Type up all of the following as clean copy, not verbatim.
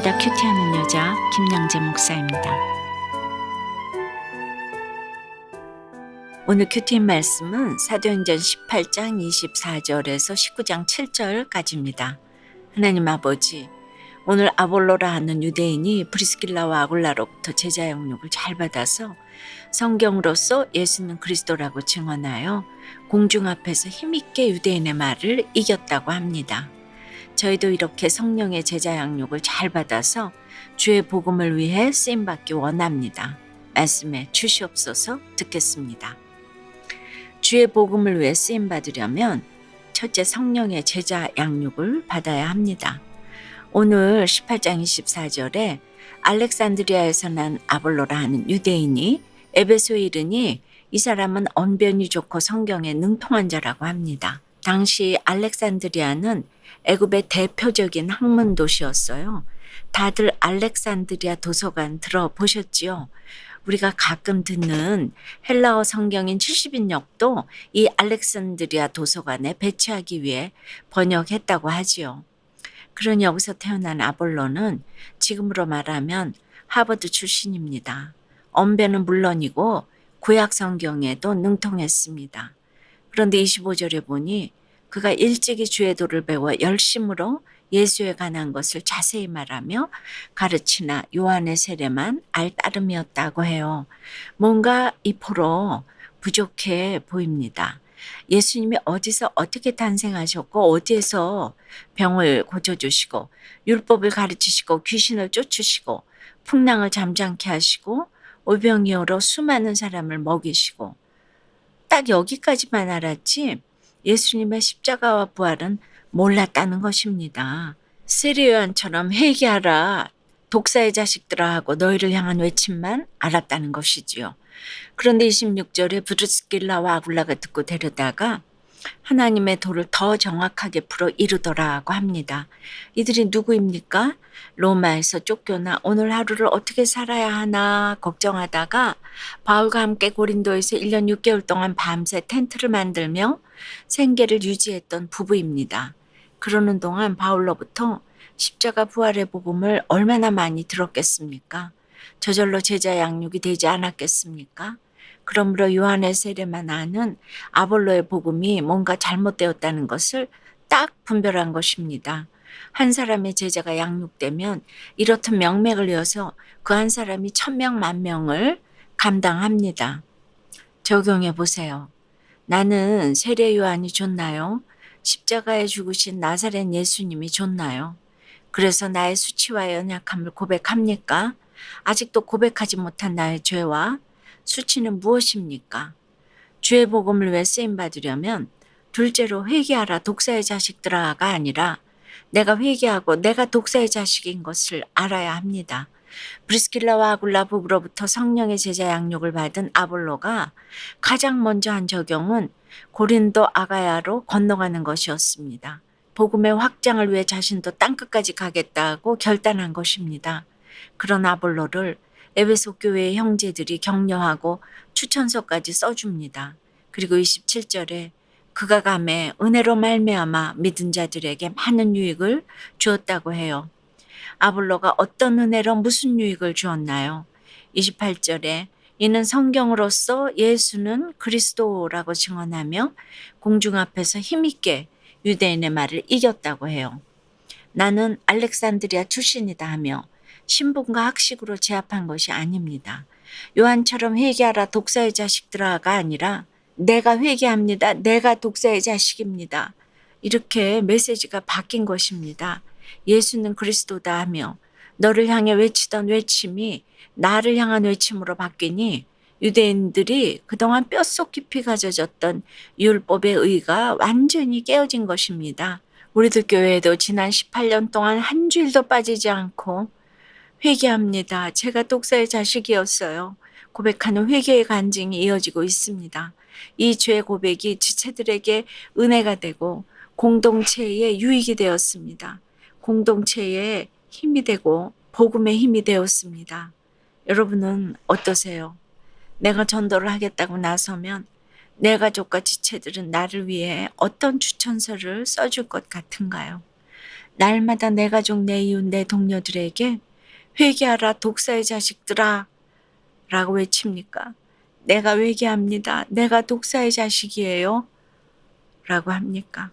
날마다 큐티하는 여자 김양재 목사입니다. 오늘 큐티인 말씀은 사도행전 18장 24절에서 19장 7절까지입니다. 하나님 아버지, 오늘 아볼로라 하는 유대인이 브리스길라와 아굴라로부터 제자 양육을 잘 받아서 성경으로서 예수는 그리스도라고 증언하여 공중 앞에서 힘있게 유대인의 말을 이겼다고 합니다. 저희도 이렇게 성령의 제자 양육을 잘 받아서 주의 복음을 위해 쓰임받기 원합니다. 말씀에 주시옵소서. 듣겠습니다. 주의 복음을 위해 쓰임받으려면 첫째 성령의 제자 양육을 받아야 합니다. 오늘 18장 24절에 알렉산드리아에서 난 아볼로라 하는 유대인이 에베소에 이르니 이 사람은 언변이 좋고 성경에 능통한 자라고 합니다. 당시 알렉산드리아는 애굽의 대표적인 학문 도시였어요. 다들 알렉산드리아 도서관 들어보셨지요? 우리가 가끔 듣는 헬라어 성경인 70인역도 이 알렉산드리아 도서관에 배치하기 위해 번역했다고 하지요. 그러니 여기서 태어난 아볼로는 지금으로 말하면 하버드 출신입니다. 언변은 물론이고 구약 성경에도 능통했습니다. 그런데 25절에 보니 그가 일찍이 주의 도를 배워 열심으로 예수에 관한 것을 자세히 말하며 가르치나 요한의 세례만 알 따름이었다고 해요. 뭔가 이포로 부족해 보입니다. 예수님이 어디서 어떻게 탄생하셨고 어디에서 병을 고쳐주시고 율법을 가르치시고 귀신을 쫓으시고 풍랑을 잠잠케 하시고 오병이어로 수많은 사람을 먹이시고 딱 여기까지만 알았지 예수님의 십자가와 부활은 몰랐다는 것입니다. 세례요한처럼 회개하라 독사의 자식들아 하고 너희를 향한 외침만 알았다는 것이지요. 그런데 26절에 브리스길라와 아굴라가 듣고 데려다가 하나님의 도를 더 정확하게 풀어 이루더라고 합니다. 이들이 누구입니까? 로마에서 쫓겨나 오늘 하루를 어떻게 살아야 하나 걱정하다가 바울과 함께 고린도에서 1년 6개월 동안 밤새 텐트를 만들며 생계를 유지했던 부부입니다. 그러는 동안 바울로부터 십자가 부활의 복음을 얼마나 많이 들었겠습니까? 저절로 제자 양육이 되지 않았겠습니까? 그러므로 요한의 세례만 아는 아볼로의 복음이 뭔가 잘못되었다는 것을 딱 분별한 것입니다. 한 사람의 제자가 양육되면 이렇듯 명맥을 이어서 그 한 사람이 1000명, 10,000명을 감당합니다. 적용해 보세요. 나는 세례 요한이 좋나요? 십자가에 죽으신 나사렛 예수님이 좋나요? 그래서 나의 수치와 연약함을 고백합니까? 아직도 고백하지 못한 나의 죄와 수치는 무엇입니까? 주의 복음을 위해 쓰임받으려면 둘째로 회개하라 독사의 자식들아가 아니라 내가 회개하고 내가 독사의 자식인 것을 알아야 합니다. 브리스길라와 아굴라 부부로부터 성령의 제자 양육을 받은 아볼로가 가장 먼저 한 적용은 고린도 아가야로 건너가는 것이었습니다. 복음의 확장을 위해 자신도 땅끝까지 가겠다고 결단한 것입니다. 그런 아볼로를 에베소 교회의 형제들이 격려하고 추천서까지 써줍니다. 그리고 27절에 그가 가매 은혜로 말미암아 믿은 자들에게 많은 유익을 주었다고 해요. 아볼로가 어떤 은혜로 무슨 유익을 주었나요? 28절에 이는 성경으로서 예수는 그리스도라고 증언하며 공중 앞에서 힘있게 유대인의 말을 이겼다고 해요. 나는 알렉산드리아 출신이다 하며 신분과 학식으로 제압한 것이 아닙니다. 요한처럼 회개하라 독사의 자식들아가 아니라 내가 회개합니다. 내가 독사의 자식입니다. 이렇게 메시지가 바뀐 것입니다. 예수는 그리스도다 하며 너를 향해 외치던 외침이 나를 향한 외침으로 바뀌니 유대인들이 그동안 뼛속 깊이 가져졌던 율법의 의가 완전히 깨어진 것입니다. 우리들 교회에도 지난 18년 동안 한 주일도 빠지지 않고 회개합니다. 제가 독사의 자식이었어요. 고백하는 회개의 간증이 이어지고 있습니다. 이 죄 고백이 지체들에게 은혜가 되고 공동체의 유익이 되었습니다. 공동체의 힘이 되고 복음의 힘이 되었습니다. 여러분은 어떠세요? 내가 전도를 하겠다고 나서면 내 가족과 지체들은 나를 위해 어떤 추천서를 써줄 것 같은가요? 날마다 내 가족, 내 이웃, 내 동료들에게 회개하라 독사의 자식들아 라고 외칩니까? 내가 회개합니다. 내가 독사의 자식이에요. 라고 합니까?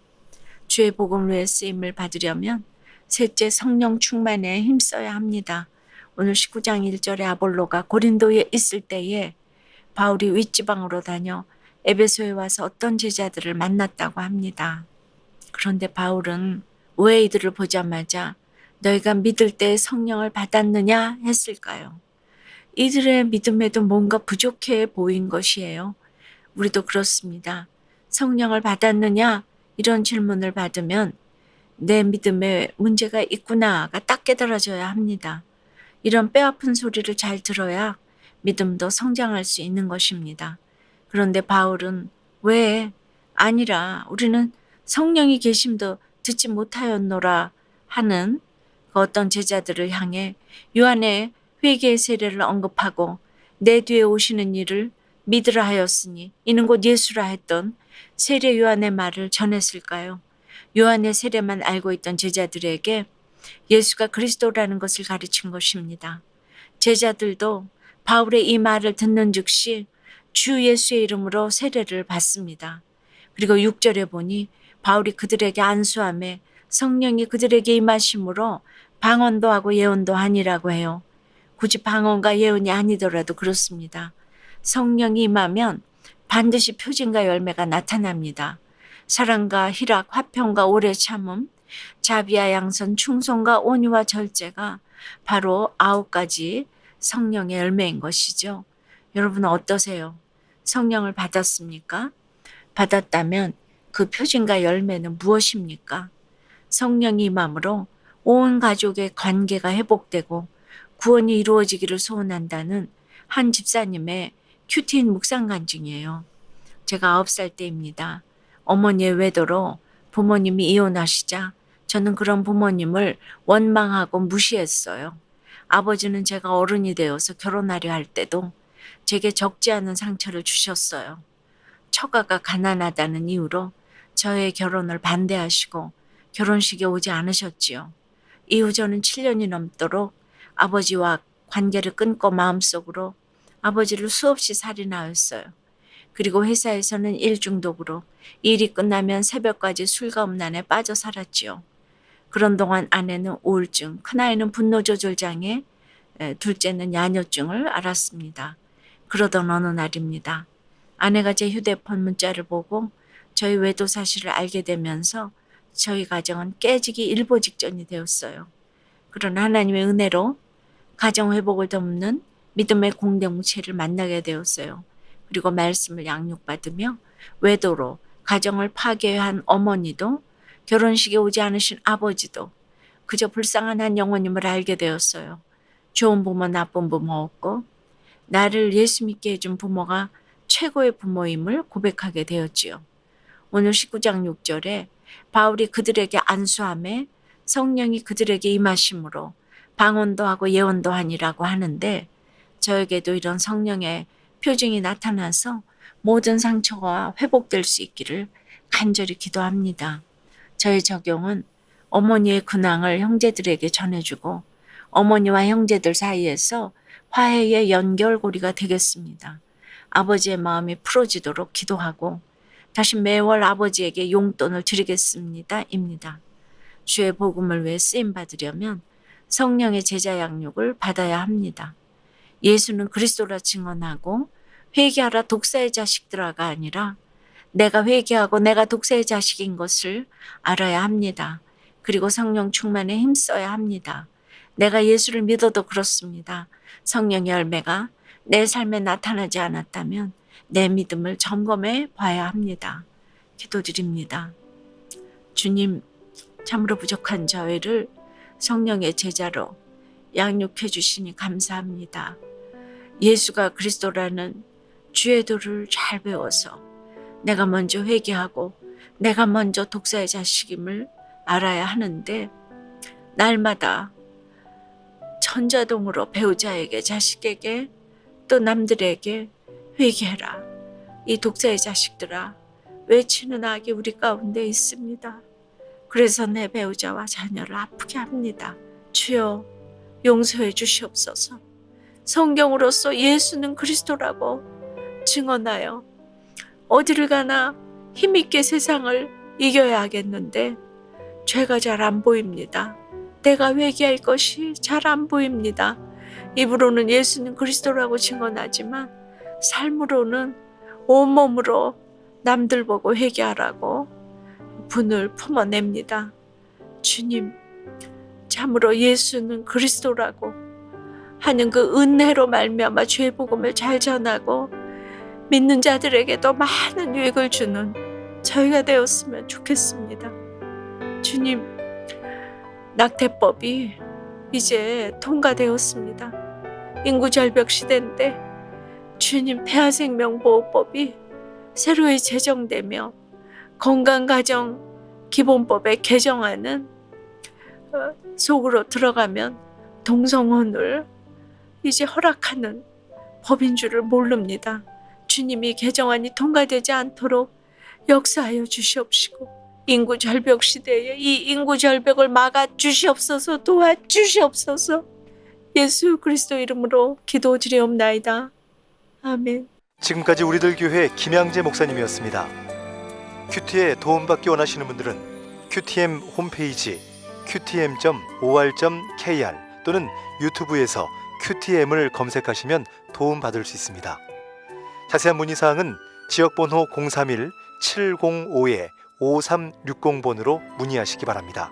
주의 복음을 위해 쓰임을 받으려면 셋째 성령 충만에 힘써야 합니다. 오늘 19장 1절에 아볼로가 고린도에 있을 때에 바울이 윗지방으로 다녀 에베소에 와서 어떤 제자들을 만났다고 합니다. 그런데 바울은 왜 이들을 보자마자 너희가 믿을 때 성령을 받았느냐 했을까요? 이들의 믿음에도 뭔가 부족해 보인 것이에요. 우리도 그렇습니다. 성령을 받았느냐? 이런 질문을 받으면 내 믿음에 문제가 있구나가 딱 깨달아져야 합니다. 이런 뼈아픈 소리를 잘 들어야 믿음도 성장할 수 있는 것입니다. 그런데 바울은 왜 아니라 우리는 성령이 계심도 듣지 못하였노라 하는 그 어떤 제자들을 향해 요한의 회개의 세례를 언급하고 내 뒤에 오시는 이를 믿으라 하였으니 이는 곧 예수라 했던 세례 요한의 말을 전했을까요? 요한의 세례만 알고 있던 제자들에게 예수가 그리스도라는 것을 가르친 것입니다. 제자들도 바울의 이 말을 듣는 즉시 주 예수의 이름으로 세례를 받습니다. 그리고 6절에 보니 바울이 그들에게 안수하며 성령이 그들에게 임하심으로 방언도 하고 예언도 하니라고 해요. 굳이 방언과 예언이 아니더라도 그렇습니다. 성령이 임하면 반드시 표징과 열매가 나타납니다. 사랑과 희락, 화평과 오래 참음, 자비와 양선, 충성과 온유와 절제가 바로 9가지 성령의 열매인 것이죠. 여러분은 어떠세요? 성령을 받았습니까? 받았다면 그 표징과 열매는 무엇입니까? 성령이 임함으로 온 가족의 관계가 회복되고 구원이 이루어지기를 소원한다는 한 집사님의 큐티인 묵상 간증이에요. 제가 9살 때입니다. 어머니의 외도로 부모님이 이혼하시자 저는 그런 부모님을 원망하고 무시했어요. 아버지는 제가 어른이 되어서 결혼하려 할 때도 제게 적지 않은 상처를 주셨어요. 처가가 가난하다는 이유로 저의 결혼을 반대하시고 결혼식에 오지 않으셨지요. 이후 저는 7년이 넘도록 아버지와 관계를 끊고 마음속으로 아버지를 수없이 살인하였어요. 그리고 회사에서는 일 중독으로 일이 끝나면 새벽까지 술과음란에 빠져 살았지요. 그런 동안 아내는 우울증, 큰아이는 분노조절장애, 둘째는 야뇨증을 앓았습니다. 그러던 어느 날입니다. 아내가 제 휴대폰 문자를 보고 저희 외도 사실을 알게 되면서 저희 가정은 깨지기 일보 직전이 되었어요. 그런 하나님의 은혜로 가정 회복을 돕는 믿음의 공동체를 만나게 되었어요. 그리고 말씀을 양육받으며 외도로 가정을 파괴한 어머니도 결혼식에 오지 않으신 아버지도 그저 불쌍한 한 영혼임을 알게 되었어요. 좋은 부모, 나쁜 부모 없고 나를 예수 믿게 해준 부모가 최고의 부모임을 고백하게 되었지요. 오늘 19장 6절에 바울이 그들에게 안수하며 성령이 그들에게 임하심으로 방언도 하고 예언도 하니라고 하는데 저에게도 이런 성령의 표징이 나타나서 모든 상처가 회복될 수 있기를 간절히 기도합니다. 저의 적용은 어머니의 근황을 형제들에게 전해주고 어머니와 형제들 사이에서 화해의 연결고리가 되겠습니다. 아버지의 마음이 풀어지도록 기도하고 다시 매월 아버지에게 용돈을 드리겠습니다. 입니다. 주의 복음을 위해 쓰임 받으려면 성령의 제자 양육을 받아야 합니다. 예수는 그리스도라 증언하고 회개하라 독사의 자식들아가 아니라 내가 회개하고 내가 독사의 자식인 것을 알아야 합니다. 그리고 성령 충만에 힘써야 합니다. 내가 예수를 믿어도 그렇습니다. 성령의 열매가 내 삶에 나타나지 않았다면 내 믿음을 점검해 봐야 합니다. 기도드립니다. 주님, 참으로 부족한 저희를 성령의 제자로 양육해 주시니 감사합니다. 예수가 그리스도라는 주의 도를 잘 배워서 내가 먼저 회개하고 내가 먼저 독사의 자식임을 알아야 하는데 날마다 전자동으로 배우자에게 자식에게 또 남들에게 회개해라. 이 독사의 자식들아 외치는 악이 우리 가운데 있습니다. 그래서 내 배우자와 자녀를 아프게 합니다. 주여 용서해 주시옵소서. 성경으로서 예수는 그리스도라고 증언하여 어디를 가나 힘있게 세상을 이겨야 하겠는데 죄가 잘 안 보입니다. 내가 회개할 것이 잘 안 보입니다. 입으로는 예수는 그리스도라고 증언하지만 삶으로는 온몸으로 남들 보고 회개하라고 분을 품어냅니다. 주님, 참으로 예수는 그리스도라고 하는 그 은혜로 말미암아 죄 복음을 잘 전하고 믿는 자들에게도 많은 유익을 주는 저희가 되었으면 좋겠습니다. 주님, 낙태법이 이제 통과되었습니다. 인구 절벽 시대인데 주님 폐하생명보호법이 새로이 제정되며 건강가정기본법에 개정하는 속으로 들어가면 동성혼을 이제 허락하는 법인 줄을 모릅니다. 주님이 개정안이 통과되지 않도록 역사하여 주시옵시고 인구 절벽 시대에 이 인구 절벽을 막아 주시옵소서. 도와주시옵소서. 예수 그리스도 이름으로 기도드리옵나이다. 아멘. 지금까지 우리들 교회 김양재 목사님이었습니다. 큐티에 도움받기 원하시는 분들은 QTM 홈페이지 qtm.or.kr 또는 유튜브에서 QTM을 검색하시면 도움받을 수 있습니다. 자세한 문의사항은 지역번호 031-705-5360번으로 문의하시기 바랍니다.